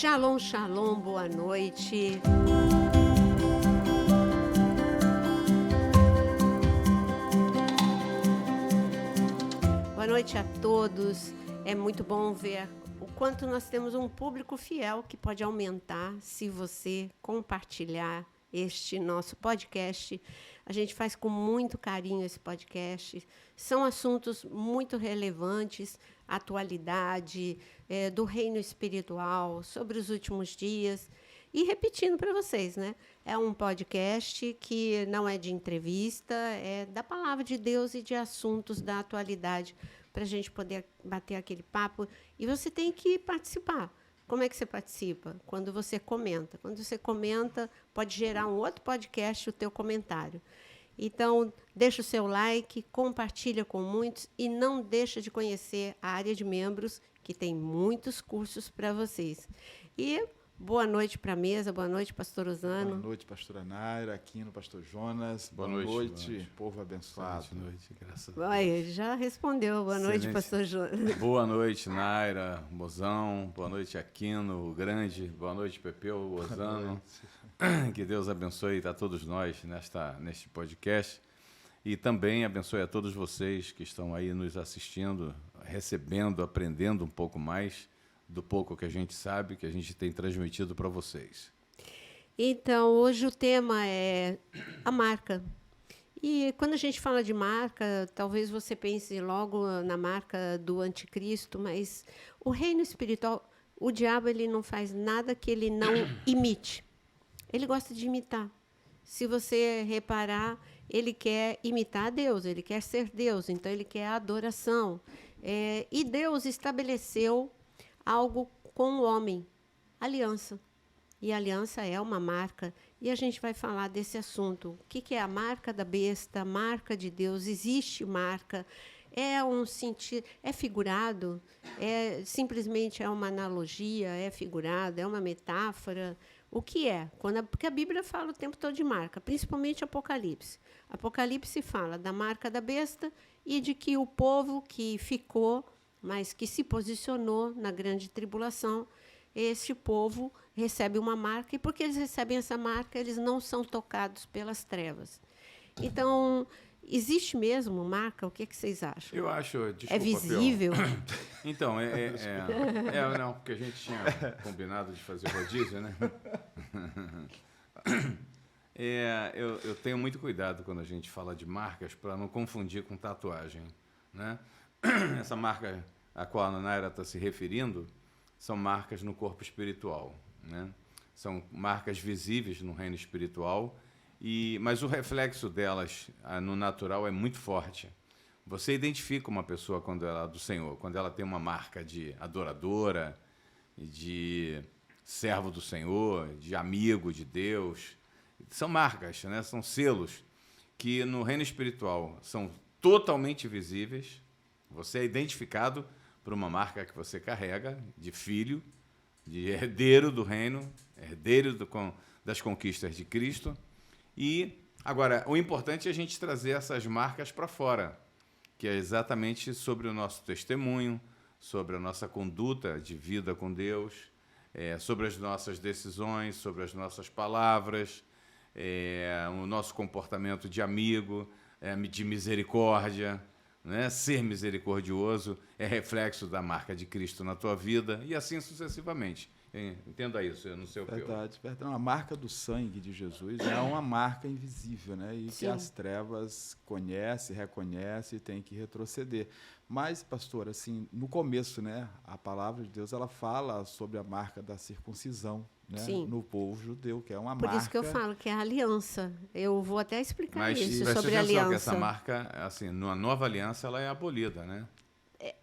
Shalom, shalom, boa noite. Boa noite a todos. É muito bom ver o quanto nós temos um público fiel que pode aumentar se você compartilhar este nosso podcast. A gente faz com muito carinho esse podcast. São assuntos muito relevantes, atualidade, do reino espiritual, sobre os últimos dias. E repetindo para vocês, né? É um podcast que não é de entrevista, é da palavra de Deus e de assuntos da atualidade, para a gente poder bater aquele papo. E você tem que participar. Como é que você participa? Quando você comenta. Quando você comenta, pode gerar um outro podcast o teu comentário. Então, deixa o seu like, compartilha com muitos e não deixa de conhecer a área de membros, que tem muitos cursos para vocês. E boa noite para a mesa, boa noite, pastor Osano. Boa noite, pastora Naira, Aquino, pastor Jonas. Boa noite, povo abençoado. Boa noite, graças a Deus. Olha, já respondeu. Boa noite, pastor Jonas. Boa noite, Naira, Mozão. Boa noite, Aquino, o Grande. Boa noite, Pepeu, Osano. Que Deus abençoe a todos nós neste podcast. E também abençoe a todos vocês que estão aí nos assistindo, recebendo, aprendendo um pouco mais do pouco que a gente sabe, que a gente tem transmitido para vocês. Então, hoje o tema é a marca. E quando a gente fala de marca, talvez você pense logo na marca do anticristo, mas o reino espiritual, o diabo ele não faz nada que ele não imite. Ele gosta de imitar. Se você reparar, ele quer imitar Deus, ele quer ser Deus, então ele quer a adoração. E Deus estabeleceu algo com o homem, aliança. E aliança é uma marca. E a gente vai falar desse assunto. O que é a marca da besta, a marca de Deus? Existe marca? É um sentido, é figurado? Simplesmente é uma analogia? É figurado? É uma metáfora? O que é? Porque a Bíblia fala o tempo todo de marca, principalmente Apocalipse. Apocalipse fala da marca da besta e de que o povo que ficou, mas que se posicionou na grande tribulação, este povo recebe uma marca, e porque eles recebem essa marca, eles não são tocados pelas trevas. Então, existe mesmo marca? O que vocês acham? Eu acho, desculpa, é visível? Então, não, porque a gente tinha combinado de fazer rodízio, né? Eu tenho muito cuidado quando a gente fala de marcas para não confundir com tatuagem, né? Essa marca a qual a Naira está se referindo são marcas no corpo espiritual, né? São marcas visíveis no reino espiritual, mas o reflexo delas no natural é muito forte. Você identifica uma pessoa quando ela do Senhor, quando ela tem uma marca de adoradora, de servo do Senhor, de amigo de Deus. São marcas, né? São selos que no reino espiritual são totalmente visíveis. Você é identificado por uma marca que você carrega, de filho, de herdeiro do reino, herdeiro das conquistas de Cristo. E, agora, o importante é a gente trazer essas marcas para fora, que é exatamente sobre o nosso testemunho, sobre a nossa conduta de vida com Deus, sobre as nossas decisões, sobre as nossas palavras, o nosso comportamento de amigo, de misericórdia, né? Ser misericordioso é reflexo da marca de Cristo na tua vida e assim sucessivamente. Entenda isso, eu não sei o que. Verdade. A marca do sangue de Jesus é uma marca invisível, né? E Sim. que as trevas reconhecem e tem que retroceder. Mas, pastor, assim, no começo, né, a palavra de Deus ela fala sobre a marca da circuncisão, né, no povo judeu, que é uma marca. Por isso que eu falo que é a aliança. Eu vou até explicar Mas isso sobre a aliança. Que essa marca, assim, na nova aliança, ela é abolida, né?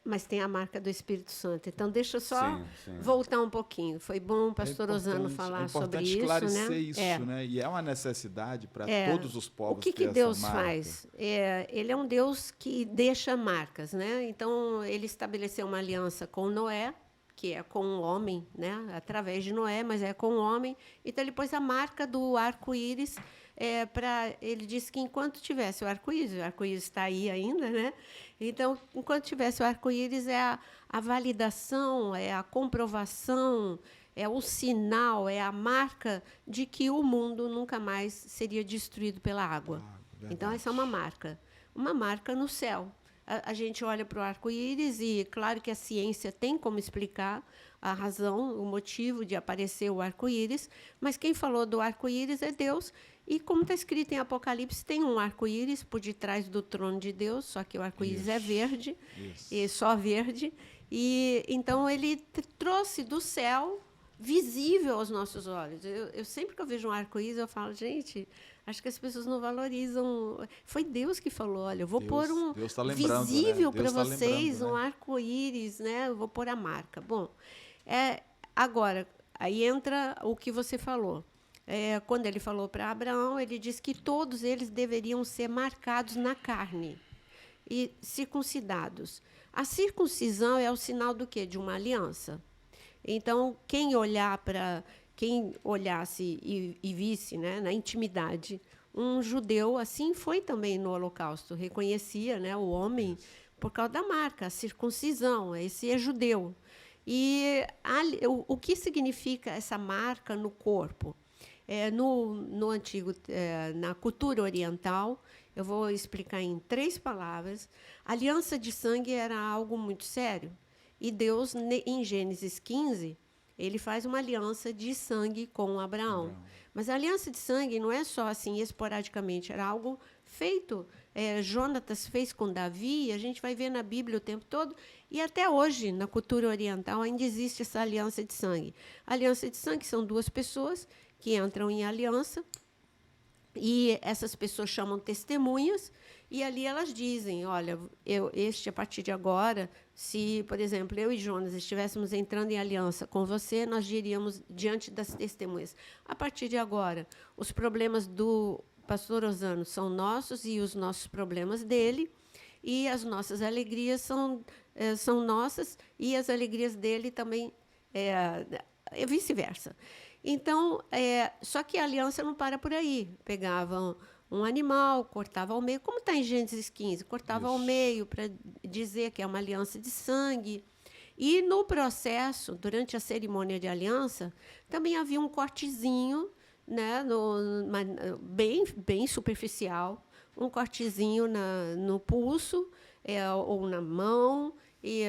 Mas tem a marca do Espírito Santo. Então, deixa eu só voltar um pouquinho. Foi bom o pastor Osano falar sobre isso, né? É importante esclarecer isso, né? E é uma necessidade para todos os povos. O que Deus faz? Ele é um Deus que deixa marcas, né? Então, ele estabeleceu uma aliança com Noé, que é com o homem, né? Através de Noé, mas é com o homem. Então, ele pôs a marca do arco-íris. Ele disse que enquanto tivesse o arco-íris está aí ainda, né? Então, enquanto tivesse o arco-íris, é a validação, é a comprovação, é o sinal, é a marca de que o mundo nunca mais seria destruído pela água. Então, essa é uma marca no céu. A gente olha para o arco-íris e, claro que a ciência tem como explicar a razão, o motivo de aparecer o arco-íris, mas quem falou do arco-íris é Deus. E, como está escrito em Apocalipse, tem um arco-íris por detrás do trono de Deus, só que o arco-íris é verde, e só verde. E, então, ele trouxe do céu, visível aos nossos olhos. Eu sempre que eu vejo um arco-íris, eu falo, gente, acho que as pessoas não valorizam. Foi Deus que falou, olha, eu vou pôr um visível para vocês, um arco-íris, né? Eu vou pôr a marca. Bom, agora, aí entra o que você falou. Quando ele falou para Abraão, ele disse que todos eles deveriam ser marcados na carne e circuncidados. A circuncisão é o sinal do quê? De uma aliança. Então, quem olhasse e visse, né, na intimidade, um judeu, assim foi também no Holocausto, reconhecia, né, o homem por causa da marca, a circuncisão, esse é judeu. E o que significa essa marca no corpo? No antigo, na cultura oriental, eu vou explicar em 3 palavras. A aliança de sangue era algo muito sério. E Deus, em Gênesis 15, ele faz uma aliança de sangue com Abraão. Mas a aliança de sangue não é só assim, esporadicamente, era algo feito. Jonatas fez com Davi, e a gente vai ver na Bíblia o tempo todo, e até hoje, na cultura oriental, ainda existe essa aliança de sangue. A aliança de sangue são 2 pessoas que entram em aliança, e essas pessoas chamam testemunhas, e ali elas dizem, olha, a partir de agora, se, por exemplo, eu e Jonas estivéssemos entrando em aliança com você, nós diríamos diante das testemunhas, a partir de agora, os problemas do pastor Osano são nossos e os nossos problemas dele, e as nossas alegrias são nossas, e as alegrias dele também, vice-versa. Então, só que a aliança não para por aí. Pegavam um animal, cortava ao meio, como está em Gênesis 15, cortava ao meio para dizer que é uma aliança de sangue. E no processo, durante a cerimônia de aliança, também havia um cortezinho, né, bem superficial, um cortezinho no pulso ou na mão,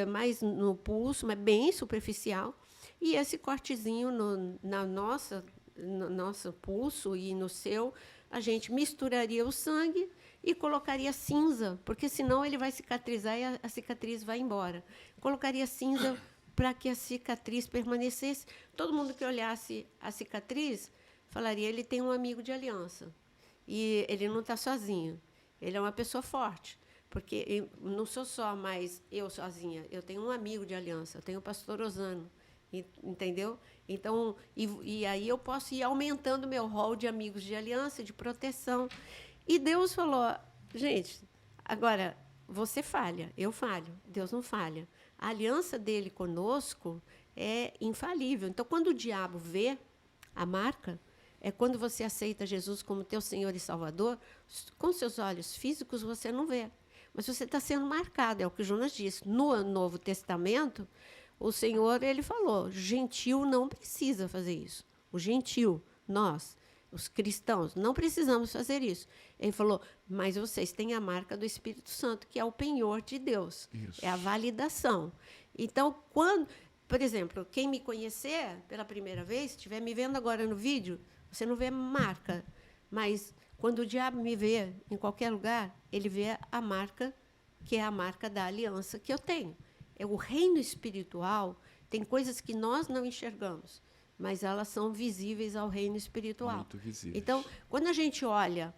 mais no pulso, mas bem superficial. E esse cortezinho no nosso pulso e no seu, a gente misturaria o sangue e colocaria cinza, porque senão ele vai cicatrizar e a cicatriz vai embora. Colocaria cinza para que a cicatriz permanecesse. Todo mundo que olhasse a cicatriz falaria, ele tem um amigo de aliança. E ele não está sozinho. Ele é uma pessoa forte. Porque não sou só mais eu sozinha, eu tenho um amigo de aliança, eu tenho o pastor Osano. Entendeu? Então, e aí eu posso ir aumentando meu rol de amigos de aliança, de proteção. E Deus falou, gente, agora, você falha, eu falho, Deus não falha. A aliança dele conosco é infalível. Então, quando o diabo vê a marca, é quando você aceita Jesus como teu Senhor e Salvador, com seus olhos físicos você não vê. Mas você está sendo marcado, é o que Jonas disse. No Novo Testamento, o Senhor, ele falou, gentil não precisa fazer isso. O gentil, nós, os cristãos, não precisamos fazer isso. Ele falou, mas vocês têm a marca do Espírito Santo, que é o penhor de Deus. Isso. É a validação. Então, por exemplo, quem me conhecer pela primeira vez, estiver me vendo agora no vídeo, você não vê marca. Mas, quando o diabo me vê em qualquer lugar, ele vê a marca, que é a marca da aliança que eu tenho. O reino espiritual tem coisas que nós não enxergamos, mas elas são visíveis ao reino espiritual. Muito visíveis. Então, quando a gente olha,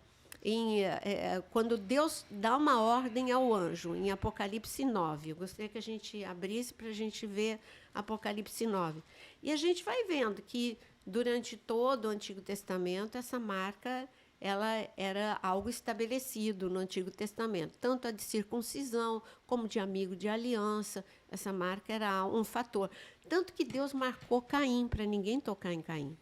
quando Deus dá uma ordem ao anjo, em Apocalipse 9, eu gostaria que a gente abrisse para a gente ver Apocalipse 9. E a gente vai vendo que, durante todo o Antigo Testamento, essa marca ela era algo estabelecido no Antigo Testamento, tanto a de circuncisão como de amigo de aliança, essa marca era um fator. Tanto que Deus marcou Caim, para ninguém tocar em Caim.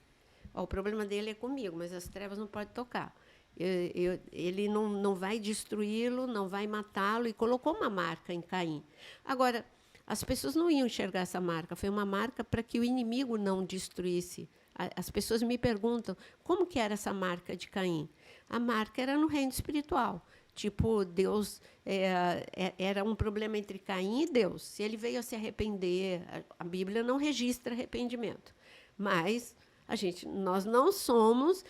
O problema dele é comigo, mas as trevas não podem tocar. Ele não vai destruí-lo, não vai matá-lo, e colocou uma marca em Caim. Agora, as pessoas não iam enxergar essa marca. Foi uma marca para que o inimigo não destruísse. As pessoas me perguntam, como que era essa marca de Caim? A marca era no reino espiritual. Tipo, Deus era um problema entre Caim e Deus. Se ele veio a se arrepender, a Bíblia não registra arrependimento. Mas nós não somos,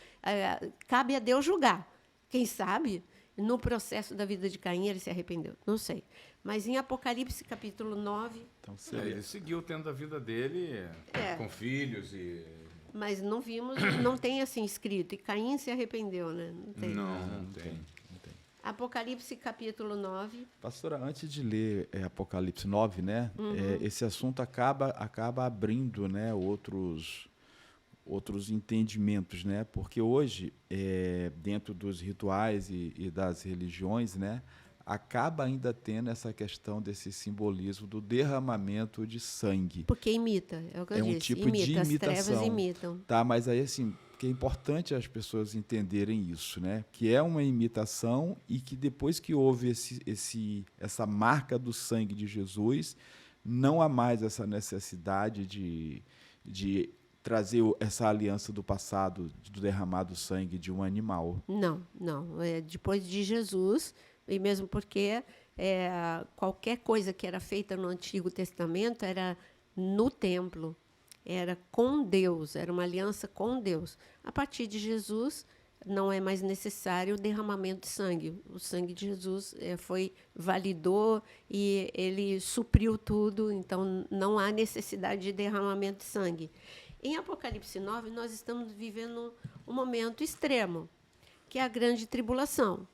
cabe a Deus julgar. Quem sabe, no processo da vida de Caim, ele se arrependeu. Não sei. Mas em Apocalipse, capítulo 9... Então, ele seguiu tendo a vida dele com filhos e... Mas não vimos, não tem assim escrito. E Caim se arrependeu, né? Não tem. Não tem. Apocalipse, capítulo 9. Pastora, antes de ler Apocalipse 9, né, esse assunto acaba abrindo, né, outros entendimentos, né, porque hoje, dentro dos rituais e das religiões, né, acaba ainda tendo essa questão desse simbolismo do derramamento de sangue. Porque imita, é o que eu disse. Um tipo de imitação. As trevas imitam. Tá, mas aí, assim, que é importante as pessoas entenderem isso, né? Que é uma imitação e que depois que houve essa marca do sangue de Jesus, não há mais essa necessidade de trazer essa aliança do passado, do derramado sangue de um animal. Não. Depois de Jesus, e mesmo porque qualquer coisa que era feita no Antigo Testamento era no templo. Era com Deus, era uma aliança com Deus. A partir de Jesus, não é mais necessário o derramamento de sangue. O sangue de Jesus validou e ele supriu tudo, então não há necessidade de derramamento de sangue. Em Apocalipse 9, nós estamos vivendo um momento extremo, que é a grande tribulação.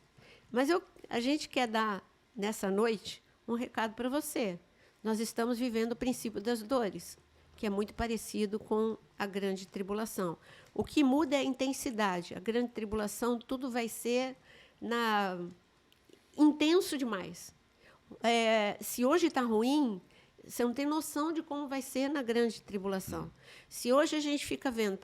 Mas a gente quer dar, nessa noite, um recado para você. Nós estamos vivendo o princípio das dores, que é muito parecido com a grande tribulação. O que muda é a intensidade. A grande tribulação, tudo vai ser intenso demais. Se hoje está ruim, você não tem noção de como vai ser na grande tribulação. Se hoje a gente fica vendo,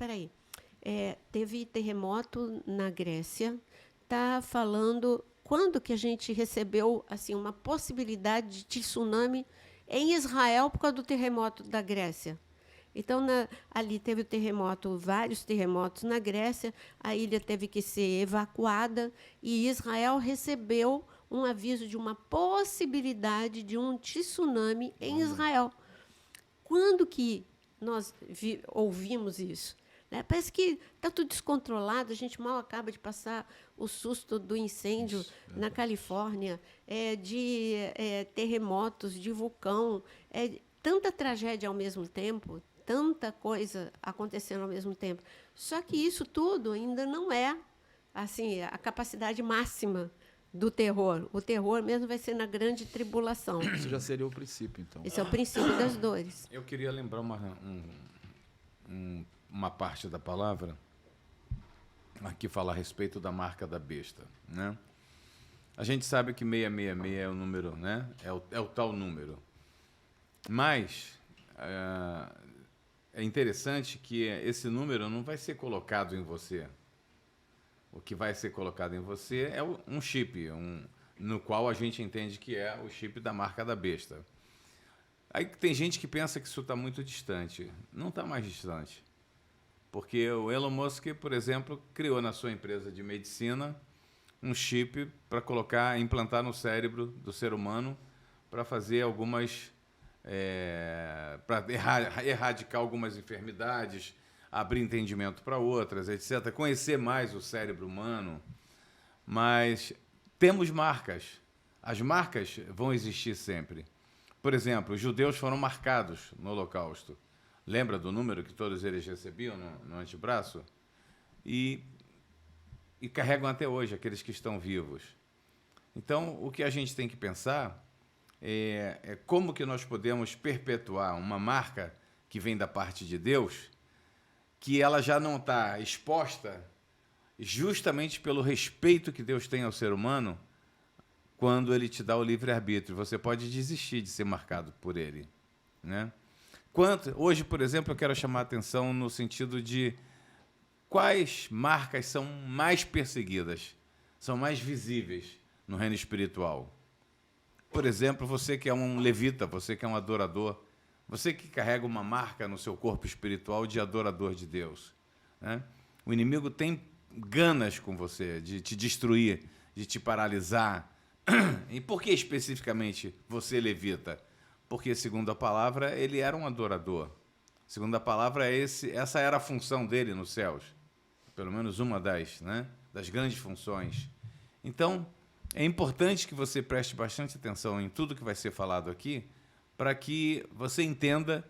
teve terremoto na Grécia, está falando quando que a gente recebeu assim uma possibilidade de tsunami em Israel por causa do terremoto da Grécia. Então, ali teve o terremoto, vários terremotos na Grécia, a ilha teve que ser evacuada e Israel recebeu um aviso de uma possibilidade de um tsunami em Israel. Quando que nós ouvimos isso? Parece que está tudo descontrolado, a gente mal acaba de passar o susto do incêndio na Califórnia, de terremotos, de vulcão, tanta tragédia ao mesmo tempo, tanta coisa acontecendo ao mesmo tempo. Só que isso tudo ainda não é assim, a capacidade máxima do terror. O terror mesmo vai ser na grande tribulação. Isso já seria o princípio, então. Esse é o princípio das dores. Eu queria lembrar uma parte da palavra, aqui fala a respeito da marca da besta, né? A gente sabe que 666 é o número, né? É o tal número. Mas é interessante que esse número não vai ser colocado em você. O que vai ser colocado em você é um chip, no qual a gente entende que é o chip da marca da besta. Aí tem gente que pensa que isso está muito distante. Não está mais distante. Porque o Elon Musk, por exemplo, criou na sua empresa de medicina um chip para implantar no cérebro do ser humano para fazer algumas... para erradicar algumas enfermidades, abrir entendimento para outras, etc. Conhecer mais o cérebro humano. Mas temos marcas. As marcas vão existir sempre. Por exemplo, os judeus foram marcados no Holocausto. Lembra do número que todos eles recebiam no antebraço? E carregam até hoje aqueles que estão vivos. Então, o que a gente tem que pensar é como que nós podemos perpetuar uma marca que vem da parte de Deus, que ela já não está exposta justamente pelo respeito que Deus tem ao ser humano quando ele te dá o livre-arbítrio. Você pode desistir de ser marcado por ele, né? Hoje, por exemplo, eu quero chamar a atenção no sentido de quais marcas são mais perseguidas, são mais visíveis no reino espiritual. Por exemplo, você que é um levita, você que é um adorador, você que carrega uma marca no seu corpo espiritual de adorador de Deus, né? O inimigo tem ganas com você de te destruir, de te paralisar. E por que especificamente você, levita? Porque, segundo a palavra, ele era um adorador. Segundo a palavra, essa era a função dele nos céus. Pelo menos uma das grandes funções. Então, é importante que você preste bastante atenção em tudo que vai ser falado aqui, para que você entenda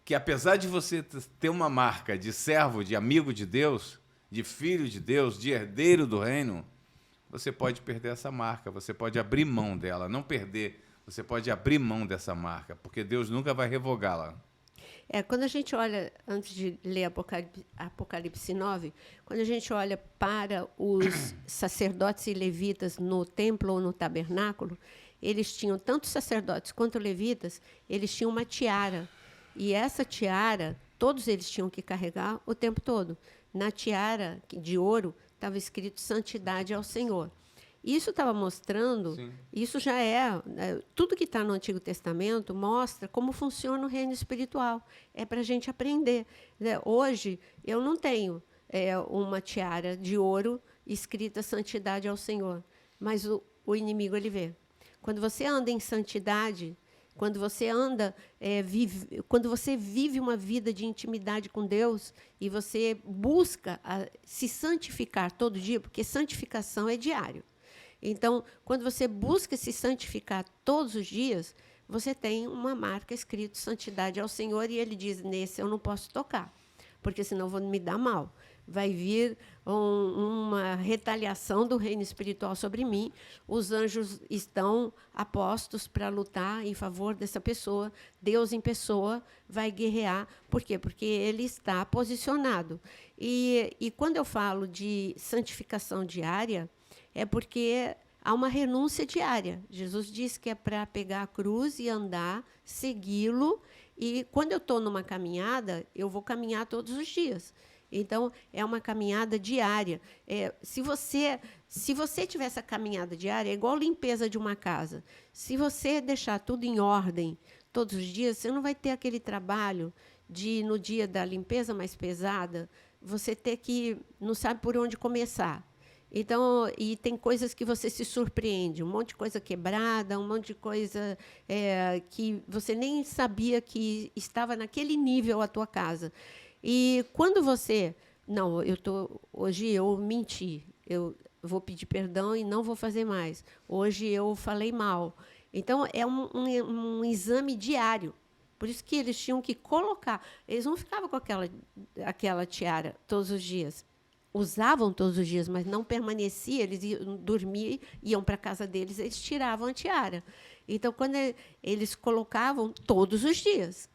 que, apesar de você ter uma marca de servo, de amigo de Deus, de filho de Deus, de herdeiro do reino, você pode perder essa marca, você pode abrir mão dela. Não perder, você pode abrir mão dessa marca, porque Deus nunca vai revogá-la. Quando a gente olha, antes de ler Apocalipse 9, quando a gente olha para os sacerdotes e levitas no templo ou no tabernáculo, eles tinham, tanto sacerdotes quanto levitas, eles tinham uma tiara. E essa tiara, todos eles tinham que carregar o tempo todo. Na tiara de ouro estava escrito santidade ao Senhor. Isso estava mostrando, sim, isso já tudo que está no Antigo Testamento mostra como funciona o reino espiritual. É para a gente aprender. Hoje, eu não tenho uma tiara de ouro escrita santidade ao Senhor, mas o inimigo, ele vê. Quando você anda em santidade, quando você quando você vive uma vida de intimidade com Deus e você busca se santificar todo dia, porque santificação é diário. Então, quando você busca se santificar todos os dias, você tem uma marca escrito santidade ao Senhor, e ele diz, nesse eu não posso tocar, porque senão vou me dar mal. Vai vir uma retaliação do reino espiritual sobre mim, os anjos estão apostos para lutar em favor dessa pessoa, Deus em pessoa vai guerrear. Por quê? Porque ele está posicionado. E quando eu falo de santificação diária, é porque há uma renúncia diária. Jesus disse que é para pegar a cruz e andar, segui-lo. E quando eu estou numa caminhada, eu vou caminhar todos os dias. Então, é uma caminhada diária. Se você tiver essa caminhada diária, é igual limpeza de uma casa. Se você deixar tudo em ordem todos os dias, você não vai ter aquele trabalho de, no dia da limpeza mais pesada, você ter que não sabe por onde começar. Então, e tem coisas que você se surpreende, um monte de coisa quebrada, um monte de coisa que você nem sabia que estava naquele nível a tua casa. E quando você... Não, hoje eu menti, eu vou pedir perdão e não vou fazer mais. Hoje eu falei mal. Então, é um exame diário. Por isso que eles tinham que colocar. Eles não ficavam com aquela tiara todos os dias. Usavam todos os dias, mas não permanecia. Eles iam dormir, iam para a casa deles, eles tiravam a tiara. Então, quando eles colocavam todos os dias.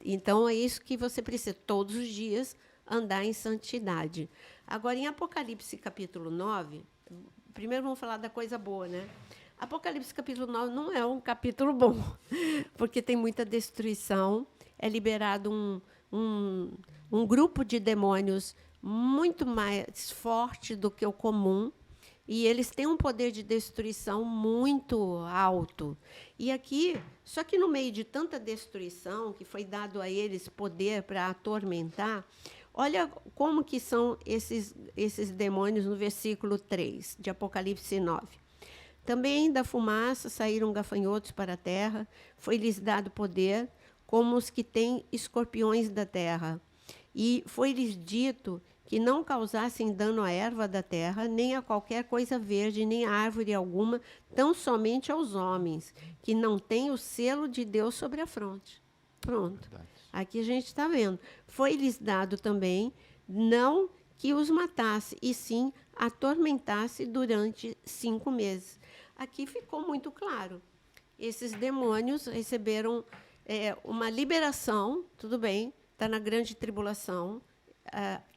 Então, é isso que você precisa, todos os dias, andar em santidade. Agora, em Apocalipse, capítulo 9, primeiro vamos falar da coisa boa, né? Apocalipse, capítulo 9, não é um capítulo bom, porque tem muita destruição, é liberado um grupo de demônios muito mais forte do que o comum, e eles têm um poder de destruição muito alto. E aqui, só que no meio de tanta destruição, que foi dado a eles poder para atormentar, olha como que são esses demônios no versículo 3 de Apocalipse 9. Também da fumaça saíram gafanhotos para a terra, foi-lhes dado poder, como os que têm escorpiões da terra. E foi-lhes dito que não causassem dano à erva da terra, nem a qualquer coisa verde, nem a árvore alguma, tão somente aos homens, que não têm o selo de Deus sobre a fronte. Pronto. Verdade. Aqui a gente está vendo. Foi-lhes dado também, não que os matasse, e sim atormentasse durante 5 meses. Aqui ficou muito claro. Esses demônios receberam uma liberação, tudo bem, está na grande tribulação,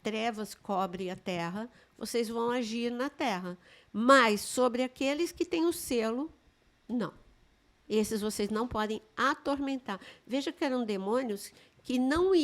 trevas cobre a terra, vocês vão agir na terra. Mas sobre aqueles que têm o selo, não. Esses vocês não podem atormentar. Veja que eram demônios que não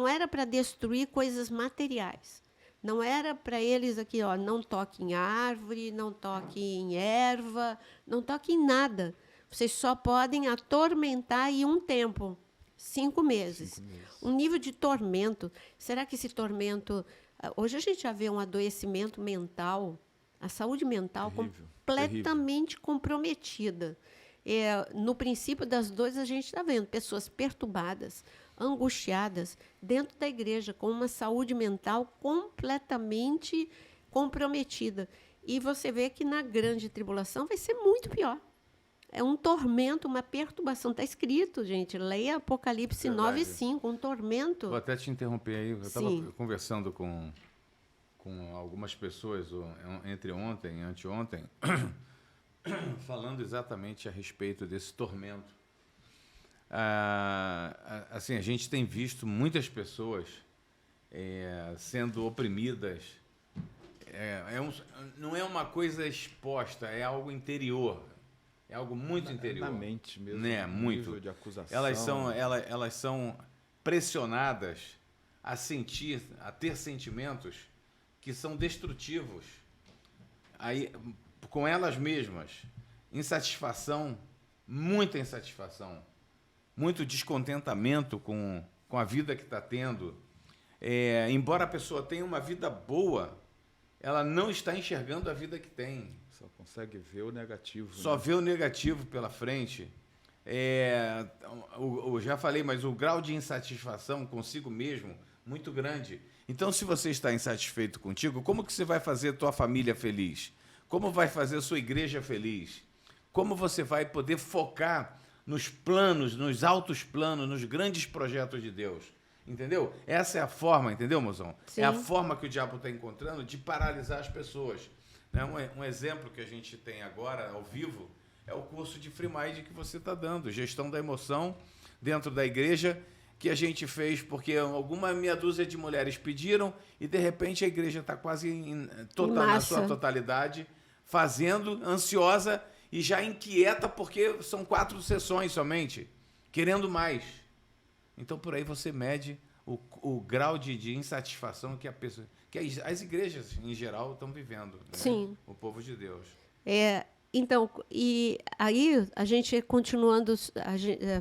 era para destruir coisas materiais. Não era para eles aqui, ó, não toque em árvore, não toque em erva, não toque em nada. Vocês só podem atormentar em um tempo, 5 meses. 5 meses. Um nível de tormento. Será que esse tormento... Hoje a gente já vê um adoecimento mental, a saúde mental Terrível, completamente comprometida. No princípio das dores, a gente está vendo pessoas perturbadas, angustiadas, dentro da igreja, com uma saúde mental completamente comprometida. E você vê que na grande tribulação vai ser muito pior. É um tormento, uma perturbação. Está escrito, gente. Leia Apocalipse 9:5, um tormento. Vou até te interromper aí. Eu estava conversando com algumas pessoas entre ontem e anteontem, falando exatamente a respeito desse tormento. Assim, a gente tem visto muitas pessoas sendo oprimidas. Não é uma coisa exposta, é algo interior. É algo muito interior. Na mente mesmo. Né? Muito. Nível de acusação. Elas são pressionadas a ter sentimentos que são destrutivos. Aí, com elas mesmas, insatisfação, muita insatisfação, muito descontentamento com a vida que está tendo. Embora a pessoa tenha uma vida boa, ela não está enxergando a vida que tem. Só consegue ver o negativo. Só vê o negativo pela frente. Eu já falei, mas o grau de insatisfação consigo mesmo, muito grande. Então, se você está insatisfeito contigo, como que você vai fazer a tua família feliz? Como vai fazer a sua igreja feliz? Como você vai poder focar nos planos, nos altos planos, nos grandes projetos de Deus? Entendeu? Essa é a forma, entendeu, mozão? Sim. É a forma que o diabo está encontrando de paralisar as pessoas. Um exemplo que a gente tem agora, ao vivo, é o curso de Free Mind que você está dando, Gestão da Emoção, dentro da igreja, que a gente fez porque alguma meia dúzia de mulheres pediram e, de repente, a igreja está quase na sua totalidade, fazendo, ansiosa e já inquieta porque são 4 sessões somente, querendo mais. Então, por aí você mede o grau de insatisfação que as igrejas, em geral, estão vivendo. Né? Sim. O povo de Deus. Então, e aí, a gente continuando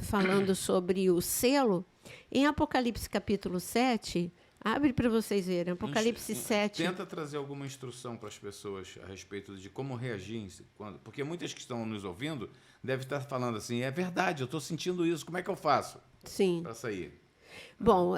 falando sobre o selo, em Apocalipse capítulo 7, abre para vocês verem, Apocalipse 7... Tenta trazer alguma instrução para as pessoas a respeito de como reagir, porque muitas que estão nos ouvindo devem estar falando assim, é verdade, eu estou sentindo isso, como é que eu faço? Sim. Para sair. Bom,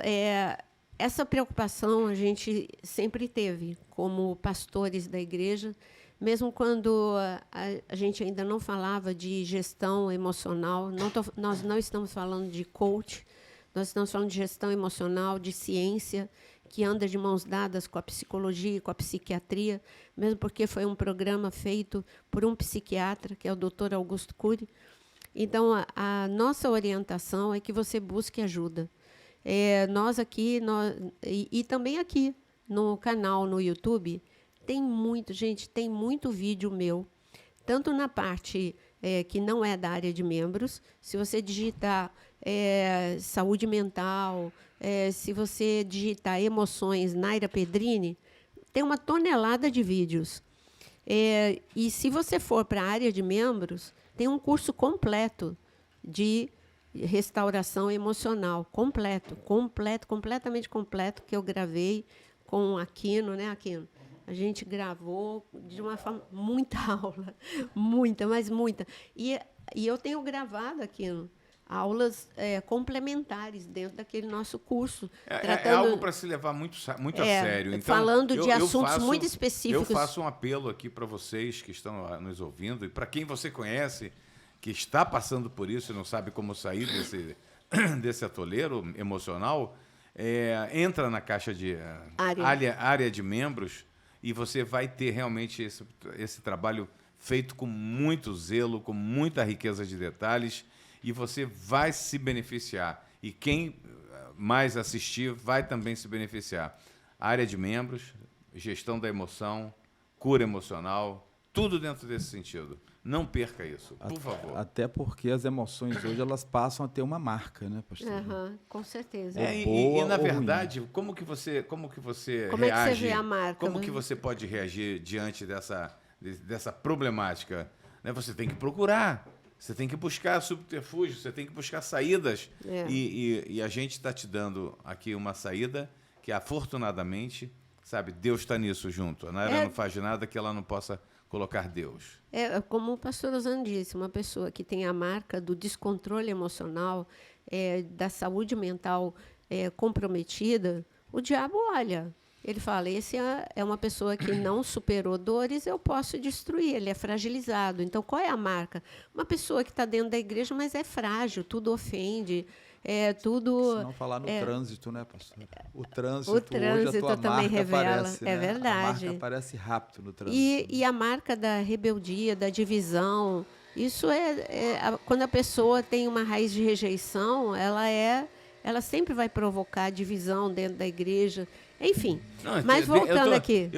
essa preocupação a gente sempre teve como pastores da igreja, mesmo quando a gente ainda não falava de gestão emocional. Nós não estamos falando de coach, nós estamos falando de gestão emocional, de ciência, que anda de mãos dadas com a psicologia e com a psiquiatria, mesmo porque foi um programa feito por um psiquiatra, que é o Dr. Augusto Cury. Então, a nossa orientação é que você busque ajuda. Nós aqui, e também aqui no canal, no YouTube, tem muito vídeo meu, tanto na parte que não é da área de membros. Se você digitar saúde mental, se você digitar emoções Naira Pedrini, tem uma tonelada de vídeos. E se você for para a área de membros, tem um curso completo de restauração emocional, completamente completo, que eu gravei com o Aquino, né, Aquino? A gente gravou de uma forma, muita aula, mas muita. E eu tenho gravado, Aquino, aulas complementares dentro daquele nosso curso. É algo para se levar muito a sério. Então, falando de assuntos muito específicos. Eu faço um apelo aqui para vocês que estão nos ouvindo e para quem você conhece, que está passando por isso e não sabe como sair desse atoleiro emocional, entra na caixa de área de membros e você vai ter realmente esse trabalho feito com muito zelo, com muita riqueza de detalhes, e você vai se beneficiar. E quem mais assistir vai também se beneficiar. Área de membros, gestão da emoção, cura emocional, tudo dentro desse sentido. Não perca isso, por favor. Até porque as emoções hoje elas passam a ter uma marca, né, pastor? Com certeza. Boa E na ou verdade, ruim? como que você Como reage? é que você vê a marca? Como que você pode reagir diante dessa problemática? Né? Você tem que procurar, você tem que buscar subterfúgio, você tem que buscar saídas. E a gente está te dando aqui uma saída que, afortunadamente, sabe, Deus está nisso junto. A Naira não faz nada que ela não possa colocar Deus. Como o pastor Osano disse, uma pessoa que tem a marca do descontrole emocional, da saúde mental comprometida, o diabo olha. Ele fala, esse é uma pessoa que não superou dores, eu posso destruir, ele é fragilizado. Então, qual é a marca? Uma pessoa que está dentro da igreja, mas é frágil, tudo ofende, tudo... Se não falar no trânsito, né, pastor? O trânsito trânsito hoje, a tua também marca revela, aparece, né? verdade. A marca aparece rápido no trânsito. E a marca da rebeldia, da divisão, isso quando a pessoa tem uma raiz de rejeição, ela sempre vai provocar divisão dentro da igreja. Enfim, mas voltando aqui.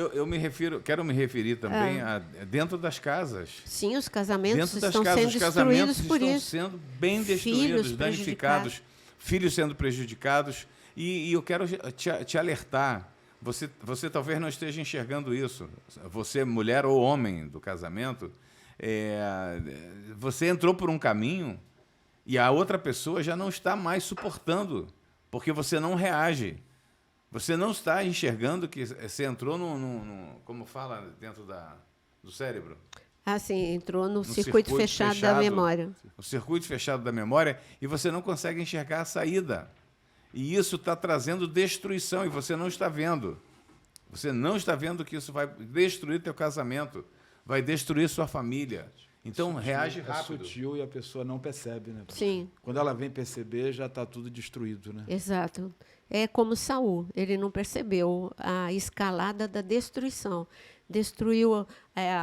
Quero me referir também a dentro das casas. Sim, os casamentos Dentro das estão casas, sendo destruídos por estão isso. sendo bem destruídos, danificados, filhos sendo prejudicados. E eu quero te alertar. Você talvez não esteja enxergando isso. Você, mulher ou homem do casamento, você entrou por um caminho e a outra pessoa já não está mais suportando, porque você não reage. Você não está enxergando que você entrou como fala, dentro do cérebro? Sim, entrou no circuito fechado da memória. O circuito fechado da memória, e você não consegue enxergar a saída. E isso está trazendo destruição, e você não está vendo. Você não está vendo que isso vai destruir teu casamento, vai destruir sua família. Então, reage rápido. É sutil e a pessoa não percebe, né? Sim. Quando ela vem perceber, já está tudo destruído, né? Exato. É como Saul, ele não percebeu a escalada da destruição. Destruiu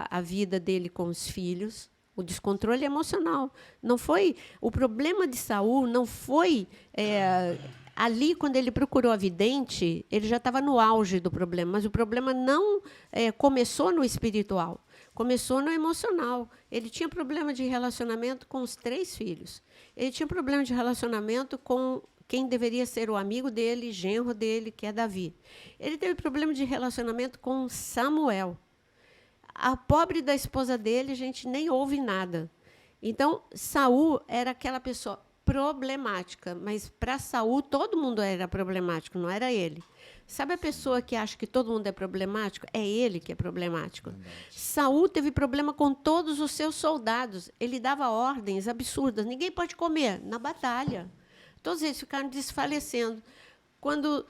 a vida dele com os filhos, o descontrole emocional. Não foi o problema de Saul, não foi ali quando ele procurou a vidente, ele já estava no auge do problema, mas o problema não começou no espiritual, começou no emocional. Ele tinha problema de relacionamento com os 3 filhos. Ele tinha problema de relacionamento com quem deveria ser o amigo dele, genro dele, que é Davi. Ele teve problema de relacionamento com Samuel. A pobre da esposa dele, a gente nem ouve nada. Então, Saul era aquela pessoa problemática, mas para Saul todo mundo era problemático, não era ele. Sabe a pessoa que acha que todo mundo é problemático? É ele que é problemático. Saul teve problema com todos os seus soldados. Ele dava ordens absurdas. Ninguém pode comer na batalha. Todos eles ficaram desfalecendo. Quando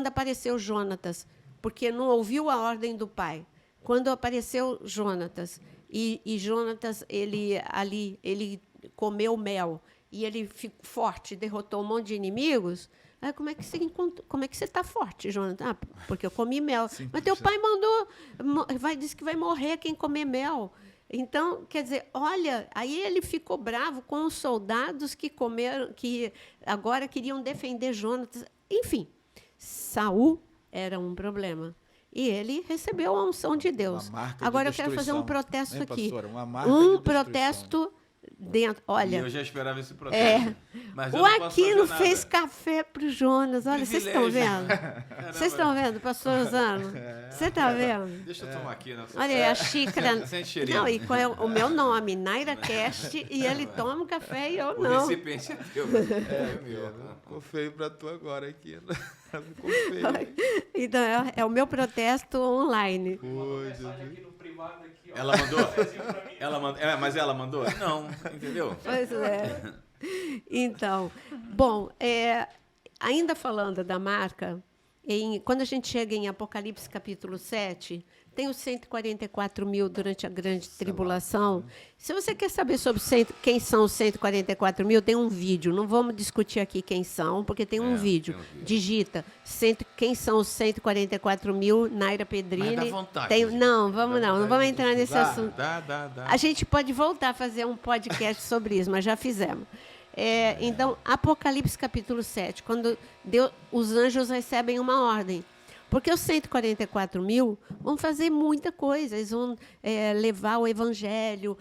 apareceu Jonatas, porque não ouviu a ordem do pai. Quando apareceu Jonatas, e Jonatas, ele comeu mel, e ele ficou forte, derrotou um monte de inimigos. Como é que você está forte, Jonatas? Porque eu comi mel. Sim, mas teu pai disse que vai morrer quem comer mel. Então, quer dizer, olha, aí ele ficou bravo com os soldados que agora queriam defender Jonatas. Enfim, Saul era um problema. E ele recebeu a unção de Deus. Agora eu quero fazer um protesto aqui. Um protesto dentro. Olha. Eu já esperava esse protesto. Mas o Aquino fez café para o Jonas. Olha, vocês estão vendo? Vocês estão vendo, pastor Osano? Você está vendo? Deixa eu tomar aqui. Não sei. Olha aí, a xícara. Sente cheirinho. Não, e qual é o meu nome? NairaCast, e ele toma um café e eu não. O recipiente é teu. Ficou feio para tu agora aqui. Ficou feio. Então, é o meu protesto online. Ela mandou? Mas ela mandou? Não, entendeu? Pois é. Então, bom, ainda falando da marca, quando a gente chega em Apocalipse capítulo 7, tem os 144 mil durante a grande tribulação. Se você quer saber sobre quem são os 144 mil, tem um vídeo. Não vamos discutir aqui quem são, porque tem um vídeo. Digita quem são os 144 mil, Naira Pedrini. Mas dá vontade. Não vamos entrar nesse assunto. Dá. A gente pode voltar a fazer um podcast sobre isso, mas já fizemos. Então, Apocalipse capítulo 7, quando os anjos recebem uma ordem. Porque os 144 mil vão fazer muita coisa, eles vão levar o evangelho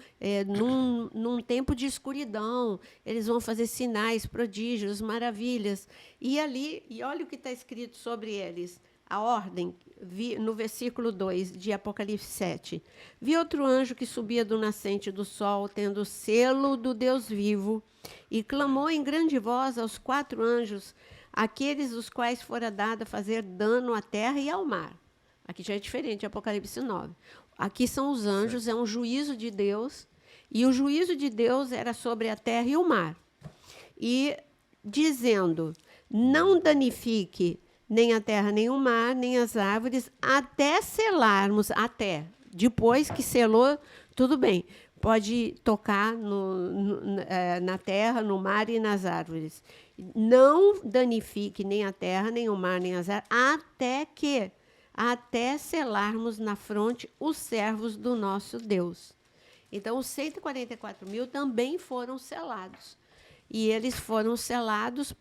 num tempo de escuridão, eles vão fazer sinais, prodígios, maravilhas. E olha o que está escrito sobre eles, a ordem, no versículo 2 de Apocalipse 7. Vi outro anjo que subia do nascente do sol, tendo o selo do Deus vivo, e clamou em grande voz aos 4 anjos, aqueles os quais fora dado a fazer dano à terra e ao mar. Aqui já é diferente de Apocalipse 9. Aqui são os anjos, é um juízo de Deus, e o juízo de Deus era sobre a terra e o mar. E dizendo, não danifique nem a terra, nem o mar, nem as árvores, até selarmos, depois que selou, tudo bem, pode tocar na terra, no mar e nas árvores. Não danifique nem a terra, nem o mar, nem as árvores, até selarmos na fronte os servos do nosso Deus. Então, os 144 mil também foram selados. E eles foram selados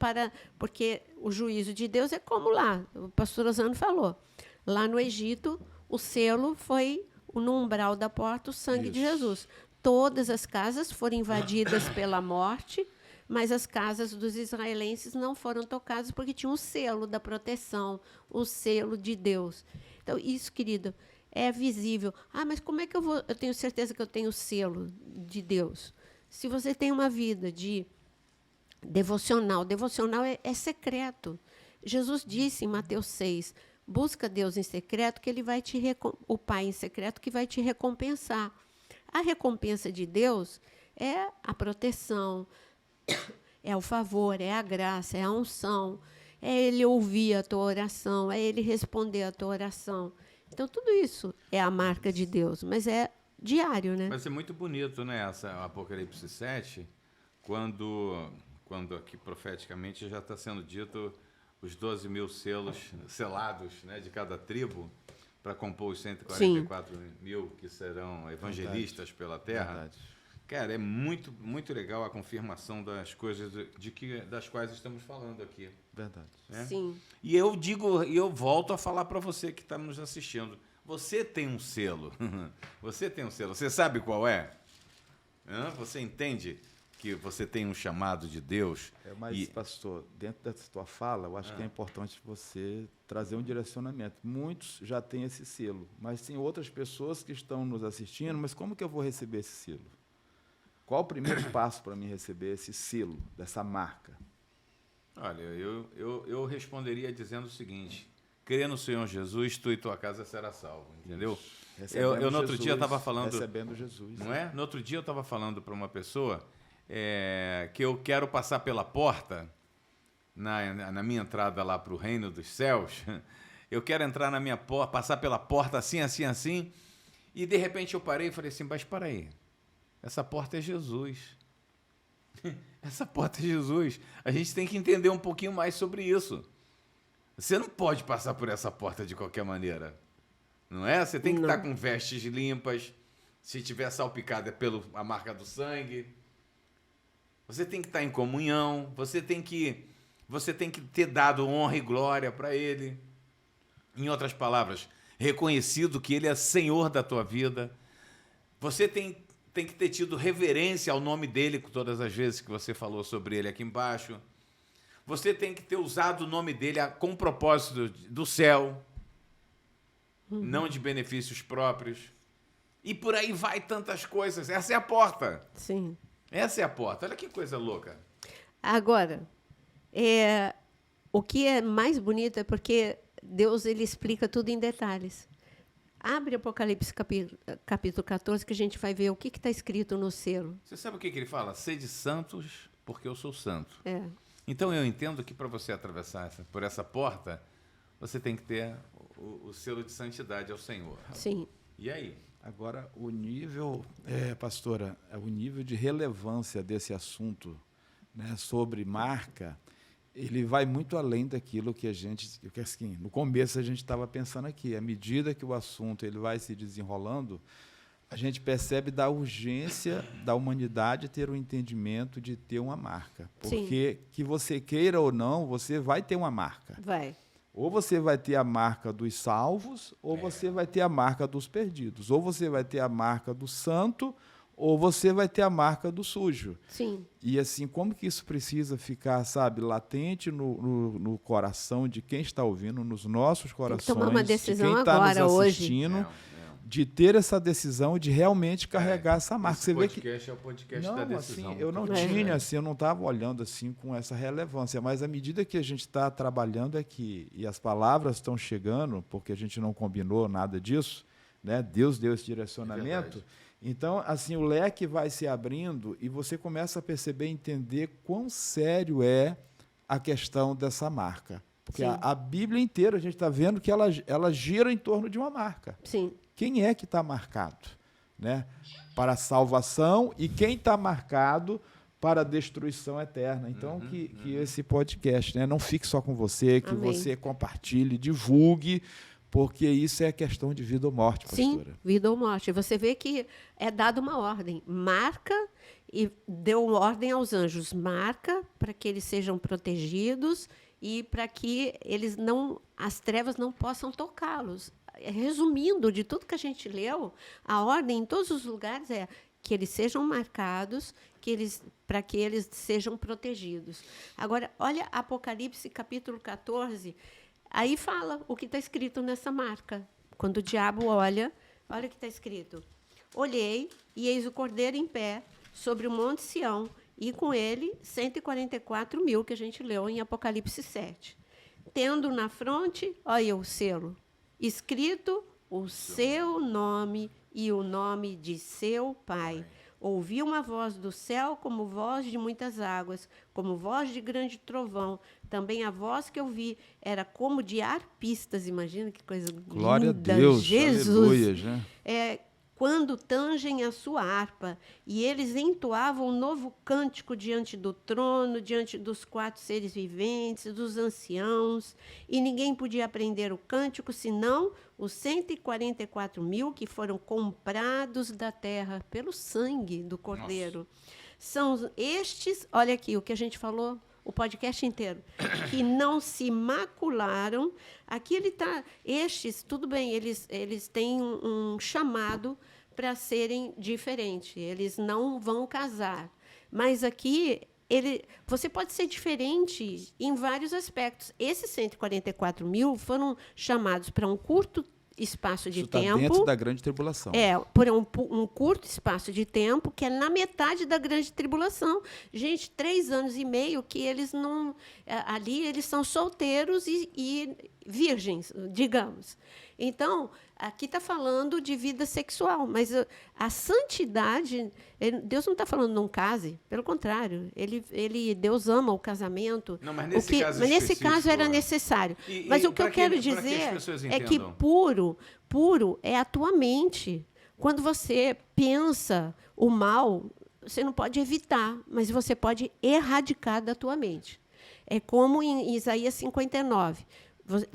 porque o juízo de Deus é como lá, o pastor Osano falou. Lá no Egito, o selo foi no umbral da porta, o sangue de Jesus. Todas as casas foram invadidas pela morte, mas as casas dos israelenses não foram tocadas porque tinham o selo da proteção, o selo de Deus. Então, isso, querido, é visível. Mas como é que eu tenho certeza que eu tenho o selo de Deus? Se você tem uma vida de devocional é secreto. Jesus disse em Mateus 6, busca Deus em secreto, que ele vai o Pai em secreto, que vai te recompensar. A recompensa de Deus é a proteção, é o favor, é a graça, é a unção, é Ele ouvir a tua oração, é Ele responder a tua oração. Então, tudo isso é a marca de Deus, mas é diário, né? Vai ser muito bonito, né, essa Apocalipse 7, quando aqui profeticamente já está sendo dito os 12 mil selos selados, né, de cada tribo, para compor os 144 mil que serão evangelistas pela terra. Verdade. Cara, é muito, muito legal a confirmação das coisas das quais estamos falando aqui. Verdade. Né? Sim. E eu volto a falar para você que está nos assistindo. Você tem um selo. Você tem um selo. Você sabe qual é? Você entende que você tem um chamado de Deus? Mas, pastor, dentro dessa tua fala, eu acho que é importante você trazer um direcionamento. Muitos já têm esse selo, mas tem outras pessoas que estão nos assistindo, mas como que eu vou receber esse selo? Qual o primeiro passo para mim receber esse selo, dessa marca? Olha, eu responderia dizendo o seguinte: crê no Senhor Jesus, tu e tua casa será salvo, entendeu? Eu no outro dia estava falando... Recebendo Jesus. Não é? No outro dia eu estava falando para uma pessoa que eu quero passar pela porta, na minha entrada lá para o reino dos céus, eu quero entrar passar pela porta assim, assim, assim, e de repente eu parei e falei assim, mas para aí, essa porta é Jesus. Essa porta é Jesus. A gente tem que entender um pouquinho mais sobre isso. Você não pode passar por essa porta de qualquer maneira, não é? Você tem que estar com vestes limpas, se tiver salpicada é a marca do sangue. Você tem que estar em comunhão, você tem que ter dado honra e glória para Ele. Em outras palavras, reconhecido que Ele é Senhor da tua vida. Você tem que ter tido reverência ao nome dEle todas as vezes que você falou sobre Ele aqui embaixo. Você tem que ter usado o nome dEle com propósito do céu, não de benefícios próprios. E por aí vai tantas coisas. Essa é a porta. Sim. Essa é a porta. Olha que coisa louca. Agora, o que é mais bonito é porque Deus ele explica tudo em detalhes. Abre Apocalipse capítulo 14, que a gente vai ver o que está escrito no selo. Você sabe o que ele fala? Sede santos, porque eu sou santo. É. Então, eu entendo que para você atravessar por essa porta, você tem que ter o selo de santidade ao Senhor. Sim. E aí? Agora, o nível, pastora, o nível de relevância desse assunto, né, sobre marca, ele vai muito além daquilo que assim, no começo a gente estava pensando aqui. À medida que o assunto ele vai se desenrolando, a gente percebe da urgência da humanidade ter o entendimento de ter uma marca. Porque, que você queira ou não, você vai ter uma marca. Vai. Ou você vai ter a marca dos salvos, ou você vai ter a marca dos perdidos. Ou você vai ter a marca do santo, ou você vai ter a marca do sujo. Sim. E assim, como que isso precisa ficar, sabe, latente no coração de quem está ouvindo, nos nossos corações, tomar uma decisão de quem está agora, nos assistindo, de ter essa decisão de realmente carregar essa marca. Esse Você vê podcast que é o podcast não, da decisão. assim, eu não tinha, assim, eu não estava olhando assim com essa relevância, mas à medida que a gente está trabalhando aqui e as palavras estão chegando, porque a gente não combinou nada disso, né? Deus deu esse direcionamento. Então, assim, o leque vai se abrindo e você começa a perceber e entender quão sério é a questão dessa marca. Porque a Bíblia inteira, a gente está vendo que ela gira em torno de uma marca. Sim. Quem é que está marcado, né, para a salvação e quem está marcado para a destruição eterna? Então, que esse podcast, né, não fique só com você, que Amém. você compartilhe, divulgue, porque isso é questão de vida ou morte, pastora. Sim, vida ou morte. Você vê que é dada uma ordem. Marca, e deu ordem aos anjos. Marca para que eles sejam protegidos e para que as trevas não possam tocá-los. Resumindo, de tudo que a gente leu, a ordem em todos os lugares é que eles sejam marcados, para que eles sejam protegidos. Agora, olha Apocalipse, capítulo 14, aí fala o que está escrito nessa marca. Quando o diabo olha o que está escrito. Olhei, e eis o Cordeiro em pé, sobre o monte Sião, e com ele 144.000, que a gente leu em Apocalipse 7. Tendo na fronte, olha o selo, escrito o seu nome e o nome de seu Pai. Ouvi uma voz do céu como voz de muitas águas, como voz de grande trovão. Também a voz que eu vi era como de arpistas. Imagina que coisa linda. Glória a Deus, Jesus. aleluia, né? Quando tangem a sua harpa, e eles entoavam um novo cântico diante do trono, diante dos 4 seres viventes, dos anciãos, e ninguém podia aprender o cântico, senão os 144.000 que foram comprados da terra pelo sangue do Cordeiro. Nossa. São estes, olha aqui o que a gente falou, o podcast inteiro, que não se macularam. Aqui ele está, estes, tudo bem, eles têm um chamado para serem diferentes, eles não vão casar. Mas aqui, você pode ser diferente em vários aspectos. Esses 144.000 foram chamados para um curto espaço de tempo. Isso está dentro da grande tribulação. Por um curto espaço de tempo, que é na metade da grande tribulação. Gente, 3 anos e meio que eles não... Ali eles são solteiros e virgens, digamos. Então, aqui está falando de vida sexual, mas a santidade, Deus não está falando não case, pelo contrário, Deus ama o casamento. Não, mas nesse caso era necessário. Mas o que eu quero dizer é que puro é a tua mente. Quando você pensa o mal, você não pode evitar, mas você pode erradicar da tua mente. É como em Isaías 59,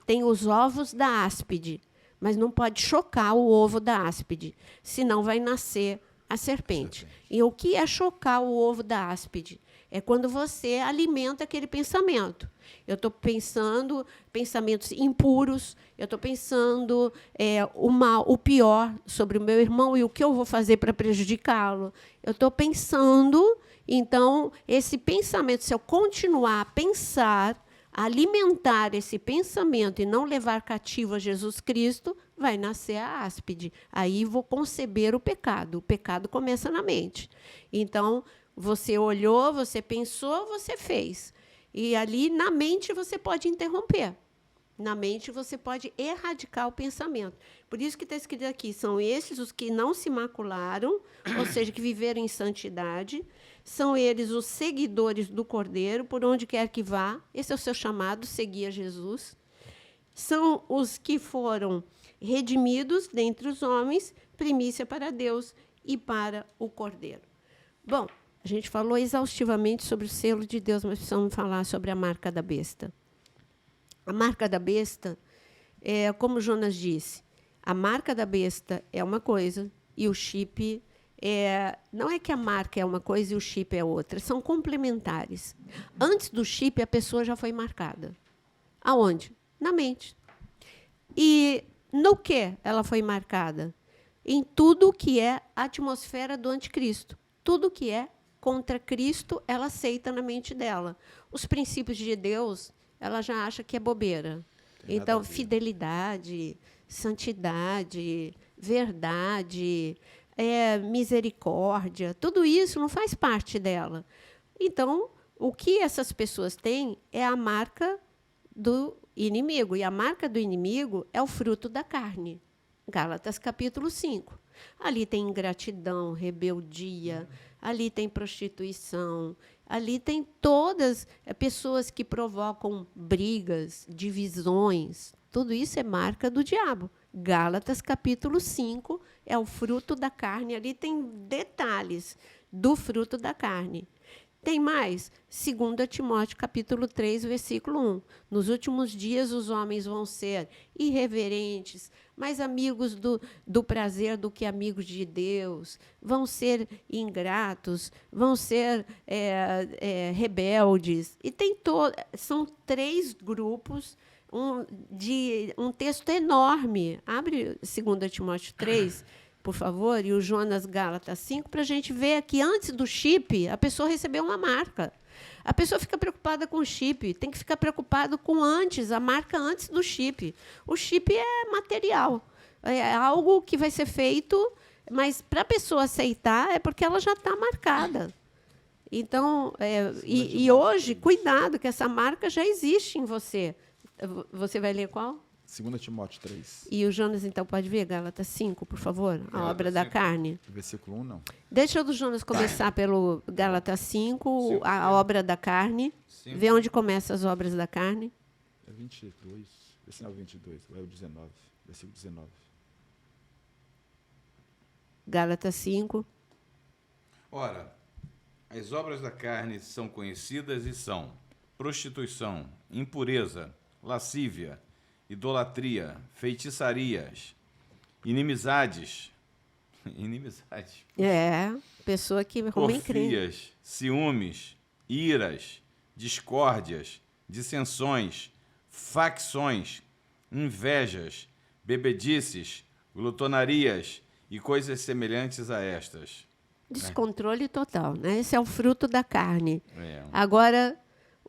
tem os ovos da áspide, mas não pode chocar o ovo da áspide, senão vai nascer a serpente. E o que é chocar o ovo da áspide? É quando você alimenta aquele pensamento. Eu estou pensando pensamentos impuros, eu estou pensando o pior sobre o meu irmão e o que eu vou fazer para prejudicá-lo. Eu estou pensando, então, esse pensamento, se eu continuar a pensar, alimentar esse pensamento e não levar cativo a Jesus Cristo, vai nascer a áspide. Aí vou conceber o pecado. O pecado começa na mente. Então, você olhou, você pensou, você fez. E ali, na mente, você pode interromper. Na mente, você pode erradicar o pensamento. Por isso que está escrito aqui, são esses os que não se macularam, ou seja, que viveram em santidade. São eles os seguidores do Cordeiro, por onde quer que vá. Esse é o seu chamado, seguir a Jesus. São os que foram redimidos dentre os homens, primícia para Deus e para o Cordeiro. Bom, a gente falou exaustivamente sobre o selo de Deus, mas precisamos falar sobre a marca da besta. A marca da besta, como Jonas disse, a marca da besta é uma coisa e o chip... não é que a marca é uma coisa e o chip é outra, são complementares. Antes do chip, a pessoa já foi marcada. Aonde? Na mente. E no que ela foi marcada? Em tudo que é a atmosfera do anticristo. Tudo que é contra Cristo, ela aceita na mente dela. Os princípios de Deus, ela já acha que é bobeira. Então, fidelidade, santidade, verdade, misericórdia, tudo isso não faz parte dela. Então, o que essas pessoas têm é a marca do inimigo. E a marca do inimigo é o fruto da carne. Gálatas capítulo 5. Ali tem ingratidão, rebeldia, ali tem prostituição, ali tem todas pessoas que provocam brigas, divisões. Tudo isso é marca do diabo. Gálatas capítulo 5 é o fruto da carne. Ali tem detalhes do fruto da carne. Tem mais? 2 Timóteo, capítulo 3, versículo 1. Nos últimos dias, os homens vão ser irreverentes, mais amigos do prazer do que amigos de Deus, vão ser ingratos, vão ser rebeldes. E são 3 grupos, um texto enorme. Abre 2 Timóteo 3, por favor, e o Jonas Gálatas 5, para a gente ver que antes do chip, a pessoa recebeu uma marca. A pessoa fica preocupada com o chip, tem que ficar preocupado com a marca antes do chip. O chip é material, é algo que vai ser feito, mas para a pessoa aceitar é porque ela já está marcada. Então, e hoje, cuidado, que essa marca já existe em você. Você vai ler qual? 2 Timóteo 3. E o Jonas, então, pode ver Gálatas 5, por favor? A obra da carne. Versículo 1, não. Deixa o Jonas começar pelo Gálatas 5, a obra da carne. 5. Vê onde começam as obras da carne. É 22. Esse não é o 22, é o 19. Versículo 19. Gálatas 5. Ora, as obras da carne são conhecidas e são prostituição, impureza, lascívia, idolatria, feitiçarias, inimizades, pessoa que porfias, ciúmes, iras, discórdias, dissensões, facções, invejas, bebedices, glutonarias e coisas semelhantes a estas. Descontrole total, né? Esse é o fruto da carne. Agora,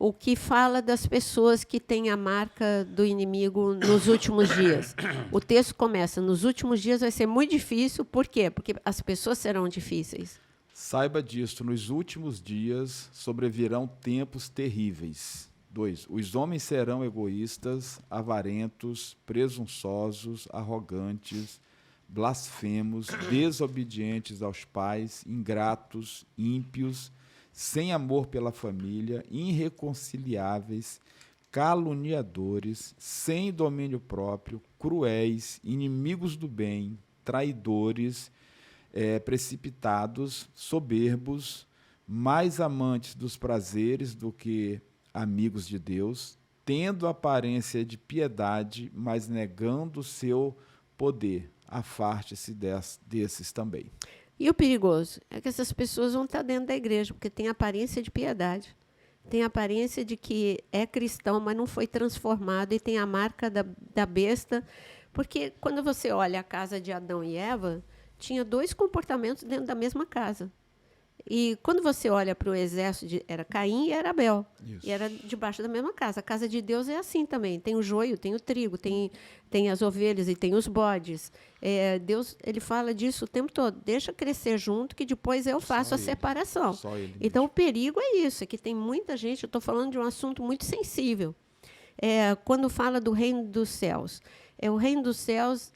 o que fala das pessoas que têm a marca do inimigo nos últimos dias. O texto começa, nos últimos dias vai ser muito difícil. Por quê? Porque as pessoas serão difíceis. Saiba disto, nos últimos dias sobrevirão tempos terríveis. 2. Os homens serão egoístas, avarentos, presunçosos, arrogantes, blasfemos, desobedientes aos pais, ingratos, ímpios, sem amor pela família, irreconciliáveis, caluniadores, sem domínio próprio, cruéis, inimigos do bem, traidores, precipitados, soberbos, mais amantes dos prazeres do que amigos de Deus, tendo aparência de piedade, mas negando o seu poder. Afaste-se desses também. E o perigoso é que essas pessoas vão estar dentro da igreja, porque tem aparência de piedade, tem aparência de que é cristão, mas não foi transformado, e tem a marca da besta. Porque quando você olha a casa de Adão e Eva, tinha 2 comportamentos dentro da mesma casa. E quando você olha para o exército, era Caim e era Abel. Isso. E era debaixo da mesma casa. A casa de Deus é assim também. Tem o joio, tem o trigo, tem as ovelhas e tem os bodes. Deus, ele fala disso o tempo todo. Deixa crescer junto, que depois eu faço a separação. Então, o perigo é isso, é que tem muita gente, eu estou falando de um assunto muito sensível. Quando fala do reino dos céus. O reino dos céus,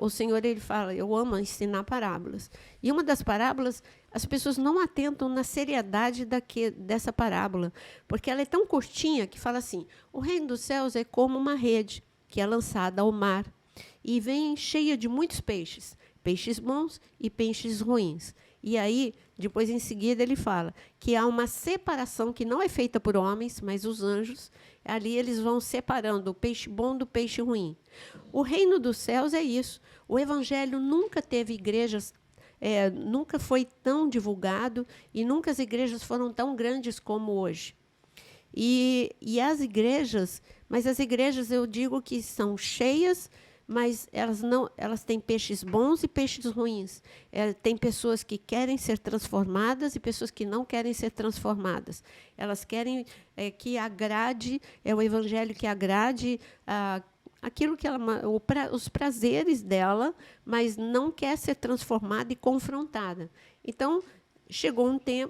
o Senhor, ele fala, eu amo ensinar parábolas. E uma das parábolas, as pessoas não atentam na seriedade dessa parábola, porque ela é tão curtinha que fala assim, o reino dos céus é como uma rede que é lançada ao mar e vem cheia de muitos peixes, peixes bons e peixes ruins. E aí, depois, em seguida, ele fala que há uma separação que não é feita por homens, mas os anjos, ali eles vão separando o peixe bom do peixe ruim. O reino dos céus é isso. O evangelho nunca teve igrejas, nunca foi tão divulgado e nunca as igrejas foram tão grandes como hoje. E as igrejas Mas as igrejas, eu digo que são cheias, mas elas têm peixes bons e peixes ruins. Tem pessoas que querem ser transformadas e pessoas que não querem ser transformadas. Elas querem que agrade, o evangelho que agrade aquilo que os prazeres dela, mas não quer ser transformada e confrontada. Então,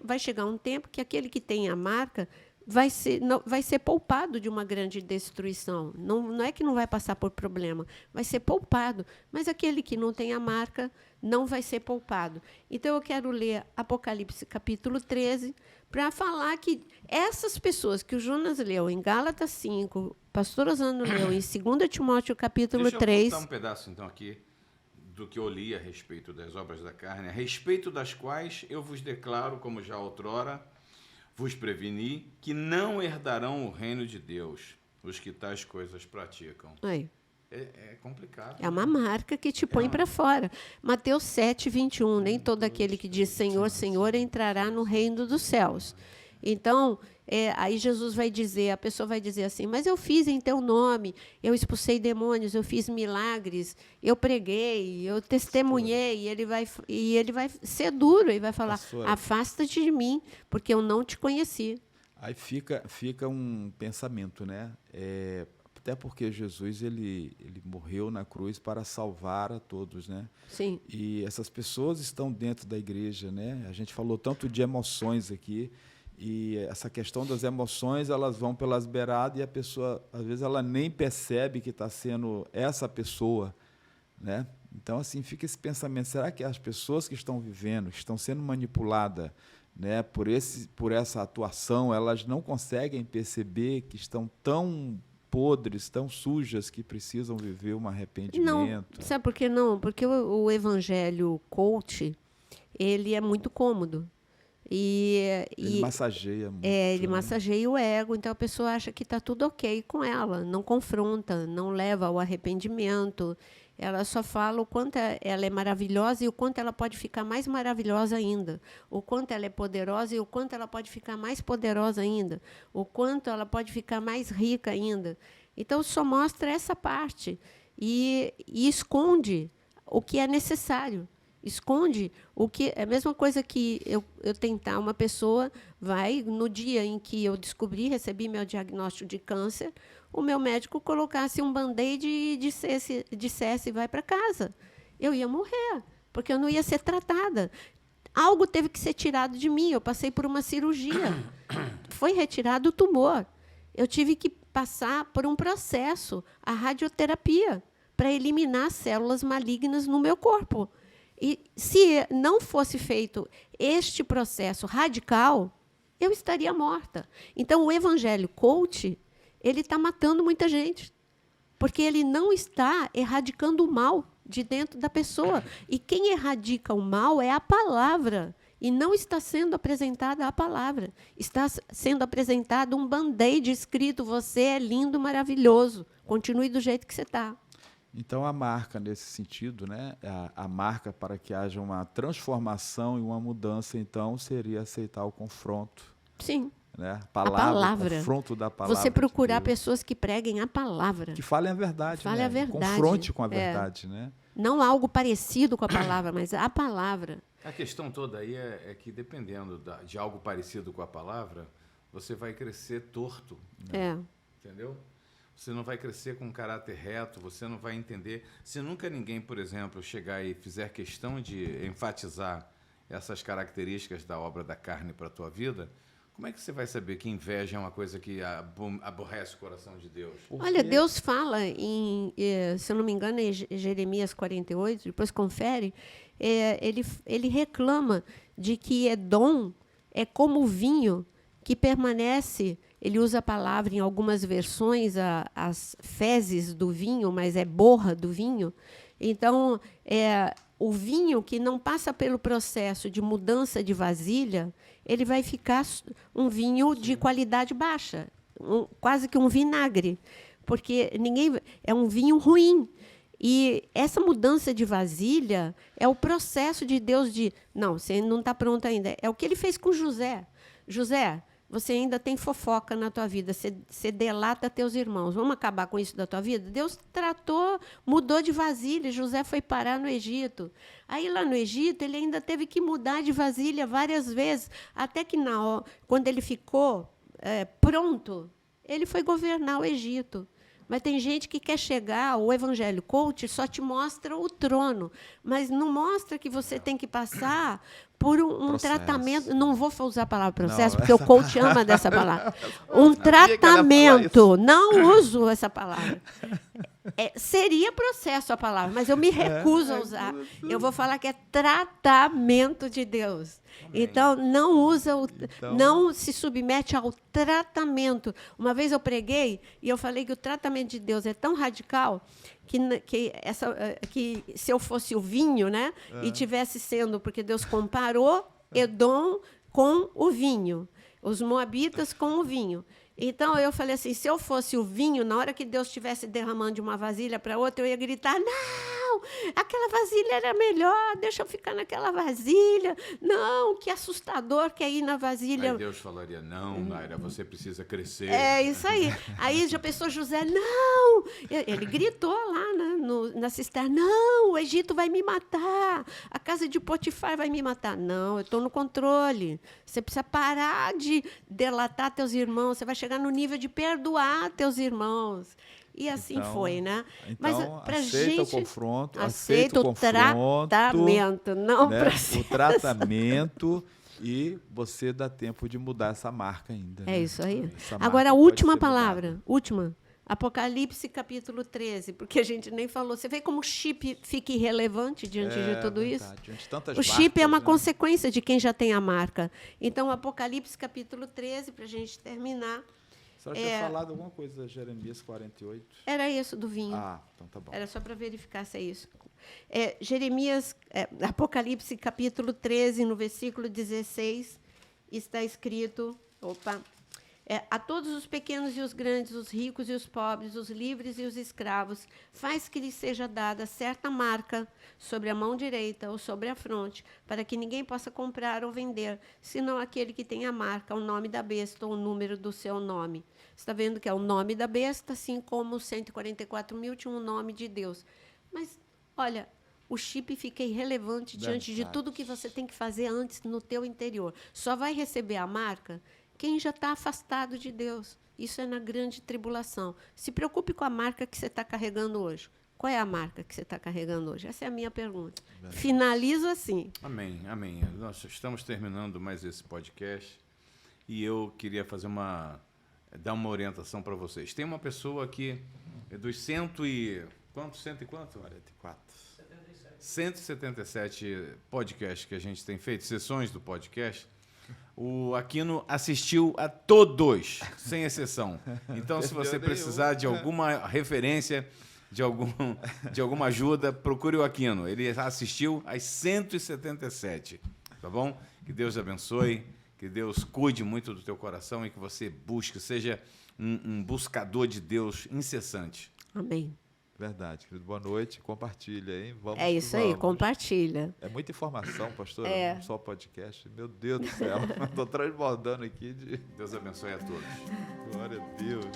vai chegar um tempo que aquele que tem a marca vai ser poupado de uma grande destruição. Não é que não vai passar por problema, vai ser poupado. Mas aquele que não tem a marca não vai ser poupado. Então, eu quero ler Apocalipse, capítulo 13, para falar que essas pessoas que o Jonas leu em Gálatas 5, o pastor Osano leu em 2 Timóteo, capítulo 3... Deixa eu botar um pedaço, então, aqui, do que eu li a respeito das obras da carne, a respeito das quais eu vos declaro, como já outrora vos preveni, que não herdarão o reino de Deus os que tais coisas praticam. Aí. É complicado. É uma marca que te põe para fora. Mateus 7, 21. Nem todo aquele que diz Senhor, Senhor entrará no reino dos céus. Então, aí Jesus vai dizer, a pessoa vai dizer assim, mas eu fiz em teu nome, eu expulsei demônios, eu fiz milagres, eu preguei, eu testemunhei, e ele vai ser duro e vai falar, afasta-te de mim, porque eu não te conheci. Aí fica um pensamento, né? Até porque Jesus ele morreu na cruz para salvar a todos, né? Sim. E essas pessoas estão dentro da igreja, né? A gente falou tanto de emoções aqui, e essa questão das emoções, elas vão pelas beiradas e a pessoa, às vezes, ela nem percebe que está sendo essa pessoa, né? Então, assim, fica esse pensamento, será que as pessoas que estão vivendo, estão sendo manipuladas, né, por essa atuação, elas não conseguem perceber que estão tão podres, tão sujas, que precisam viver um arrependimento? Não, sabe por que não? Porque o evangelho coach, ele é muito cômodo. Ele massageia muito. Ele massageia o ego, então a pessoa acha que está tudo ok com ela, não confronta, não leva ao arrependimento. Ela só fala o quanto ela é maravilhosa e o quanto ela pode ficar mais maravilhosa ainda. O quanto ela é poderosa e o quanto ela pode ficar mais poderosa ainda. O quanto ela pode ficar mais rica ainda. Então, só mostra essa parte e esconde o que é necessário. Esconde o que é a mesma coisa que eu tentar. Uma pessoa vai, no dia em que eu recebi meu diagnóstico de câncer, o meu médico colocasse um band-aid e dissesse vai para casa. Eu ia morrer, porque eu não ia ser tratada. Algo teve que ser tirado de mim. Eu passei por uma cirurgia. Foi retirado o tumor. Eu tive que passar por um processo, a radioterapia, para eliminar células malignas no meu corpo. E se não fosse feito este processo radical, eu estaria morta. Então, o evangelho coach, ele está matando muita gente, porque ele não está erradicando o mal de dentro da pessoa. E quem erradica o mal é a palavra. E não está sendo apresentada a palavra. Está sendo apresentado um band-aid escrito, você é lindo, maravilhoso. Continue do jeito que você está. Então, a marca, nesse sentido, né, a marca para que haja uma transformação e uma mudança, então, seria aceitar o confronto. Sim. Né? A palavra. O confronto da palavra. Você procurar pessoas que preguem a palavra. Que falem a verdade. Falem a verdade. Confronte com a verdade. Né? Não algo parecido com a palavra, mas a palavra. A questão toda aí é que, dependendo de algo parecido com a palavra, você vai crescer torto. Né? Entendeu? Você não vai crescer com um caráter reto, você não vai entender. Se nunca ninguém, por exemplo, chegar e fizer questão de enfatizar essas características da obra da carne para a tua vida, como é que você vai saber que inveja é uma coisa que aborrece o coração de Deus? Olha, Deus fala, se eu não me engano, em Jeremias 48, depois confere, ele reclama de que Edom é como o vinho que permanece. Ele usa a palavra, em algumas versões, as fezes do vinho, mas é borra do vinho. Então, o vinho que não passa pelo processo de mudança de vasilha, ele vai ficar um vinho de qualidade baixa, quase que um vinagre, porque é um vinho ruim. E essa mudança de vasilha é o processo de Deus não, você não está pronto ainda. É o que ele fez com José. José, você ainda tem fofoca na tua vida, você delata teus irmãos. Vamos acabar com isso da tua vida? Deus tratou, mudou de vasilha. José foi parar no Egito. Aí, lá no Egito, ele ainda teve que mudar de vasilha várias vezes, até que, quando ele ficou pronto, ele foi governar o Egito. Mas tem gente que quer chegar, o Evangelho Coach só te mostra o trono, mas não mostra que você tem que passar por um tratamento. Não vou usar a palavra processo, porque o coach ama dessa palavra. Um tratamento. Não uso essa palavra. Seria processo a palavra, mas eu me recuso a usar. Eu vou falar que é tratamento de Deus. Amém. Então, não se submete ao tratamento. Uma vez eu preguei e eu falei que o tratamento de Deus é tão radical que se eu fosse o vinho, né, e tivesse sendo, porque Deus comparou Edom com o vinho, os moabitas com o vinho. Então, eu falei assim, se eu fosse o vinho, na hora que Deus estivesse derramando de uma vasilha para outra, eu ia gritar, não, aquela vasilha era melhor, deixa eu ficar naquela vasilha. Não, que assustador que é ir na vasilha. Aí Deus falaria, não, Naira, você precisa crescer. É isso aí. Aí já pensou José, não. Ele gritou lá na cisterna, não, o Egito vai me matar, a casa de Potifar vai me matar. Não, eu estou no controle. Você precisa parar de delatar teus irmãos, você vai chegar no nível de perdoar teus irmãos. E assim foi, né? Então, mas pra aceita o confronto, aceita o tratamento, não né? processo. O tratamento e você dá tempo de mudar essa marca ainda. É, né? Isso aí. Essa agora, a marca última palavra, última. Apocalipse, capítulo 13, porque a gente nem falou. Você vê como o chip fica irrelevante diante de tudo isso? Diante de tantas o chip marcas, é uma né? consequência de quem já tem a marca. Então, Apocalipse, capítulo 13, para a gente terminar. A senhora tinha falado alguma coisa de Jeremias 48? Era isso, do vinho. Ah, então tá bom. Era só para verificar se é isso. Apocalipse, capítulo 13, no versículo 16, está escrito... a todos os pequenos e os grandes, os ricos e os pobres, os livres e os escravos, faz que lhes seja dada certa marca sobre a mão direita ou sobre a fronte, para que ninguém possa comprar ou vender, senão aquele que tem a marca, o nome da besta ou o número do seu nome. Você está vendo que é o nome da besta, assim como os 144 mil tinham o nome de Deus. Mas, olha, o chip fica irrelevante diante de tudo que você tem que fazer antes no teu interior. Só vai receber a marca quem já está afastado de Deus. Isso é na grande tribulação. Se preocupe com a marca que você está carregando hoje. Qual é a marca que você está carregando hoje? Essa é a minha pergunta. Finalizo assim. Amém, amém. Nós estamos terminando mais esse podcast e eu queria dar uma orientação para vocês. Tem uma pessoa aqui dos 100 e quanto? 44. 177 podcasts que a gente tem feito, sessões do podcast. O Aquino assistiu a todos, sem exceção. Então, se você precisar de alguma referência, de alguma ajuda, procure o Aquino. Ele assistiu às 177, tá bom? Que Deus abençoe, que Deus cuide muito do teu coração e que você busque, seja um buscador de Deus incessante. Amém. Verdade, querido. Boa noite. Compartilha, hein? Vamos, isso aí, compartilha. É muita informação, pastor. Não só podcast. Meu Deus do céu. Estou transbordando aqui. Deus abençoe a todos. Glória a Deus.